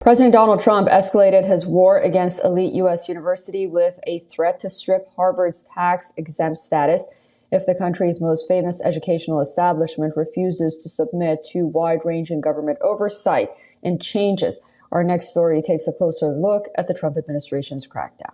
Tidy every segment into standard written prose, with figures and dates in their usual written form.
President Donald Trump escalated his war against elite U.S. university with a threat to strip Harvard's tax-exempt status if the country's most famous educational establishment refuses to submit to wide-ranging government oversight and changes. Our next story takes a closer look at the Trump administration's crackdown.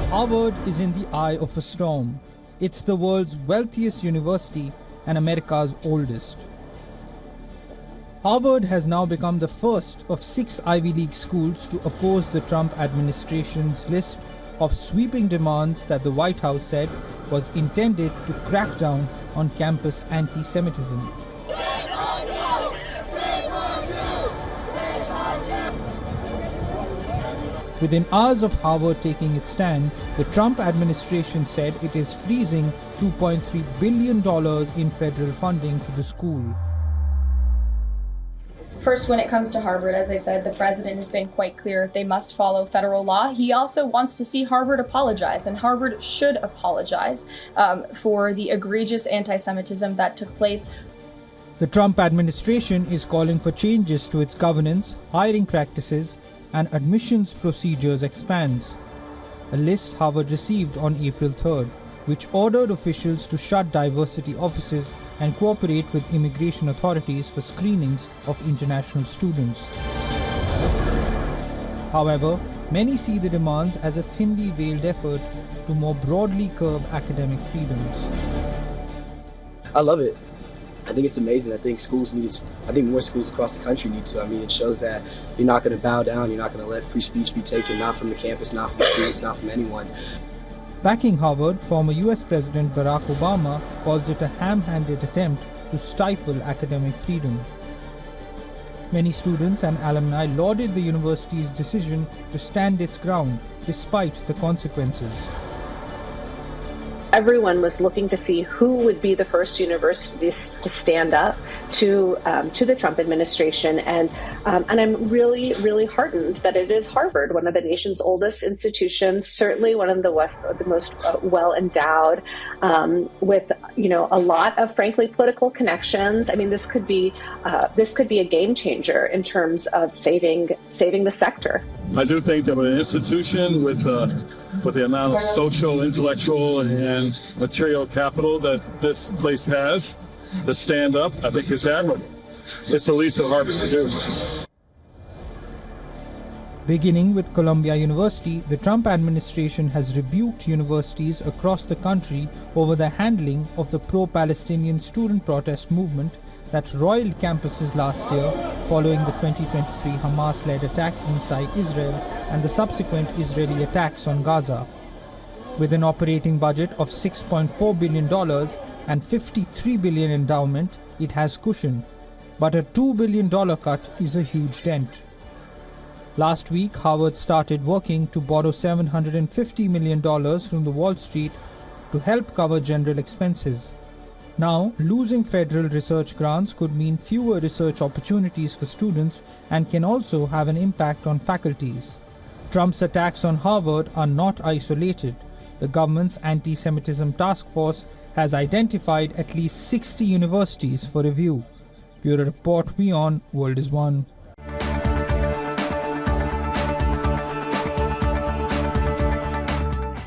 Harvard is in the eye of a storm. It's the world's wealthiest university and America's oldest. Harvard has now become the first of 6 Ivy League schools to oppose the Trump administration's list of sweeping demands that the White House said was intended to crack down on campus anti-Semitism. Within hours of Harvard taking its stand, the Trump administration said it is freezing $2.3 billion in federal funding to the school. First, when it comes to Harvard, as I said, the president has been quite clear they must follow federal law. He also wants to see Harvard apologize, and Harvard should apologize for the egregious anti-Semitism that took place. The Trump administration is calling for changes to its governance, hiring practices, and admissions procedures expands. A list Harvard received on April 3rd, which ordered officials to shut diversity offices and cooperate with immigration authorities for screenings of international students. However, many see the demands as a thinly veiled effort to more broadly curb academic freedoms. I love it. I think it's amazing. I think more schools across the country need to. I mean, it shows that you're not going to bow down. You're not going to let free speech be taken, not from the campus, not from the students, not from anyone. Backing Harvard, former US President Barack Obama calls it a ham-handed attempt to stifle academic freedom. Many students and alumni lauded the university's decision to stand its ground despite the consequences. Everyone was looking to see who would be the first universities to stand up to the Trump administration, and I'm really heartened that it is Harvard, one of the nation's oldest institutions, certainly one of the most well endowed, with a lot of frankly political connections. I mean, this could be a game changer in terms of saving the sector. I do think that with an institution with the amount of social, intellectual, and material capital that this place has to stand up, I think is admirable. It's the least that Harvard can do. Beginning with Columbia University, the Trump administration has rebuked universities across the country over the handling of the pro-Palestinian student protest movement that roiled campuses last year following the 2023 Hamas-led attack inside Israel and the subsequent Israeli attacks on Gaza. With an operating budget of $6.4 billion and $53 billion endowment, it has cushion, but a $2 billion cut is a huge dent. Last week, Harvard started working to borrow $750 million from the Wall Street to help cover general expenses. Now, losing federal research grants could mean fewer research opportunities for students and can also have an impact on faculties. Trump's attacks on Harvard are not isolated. The government's anti-Semitism task force has identified at least 60 universities for review. Bureau Report, WION, World is One.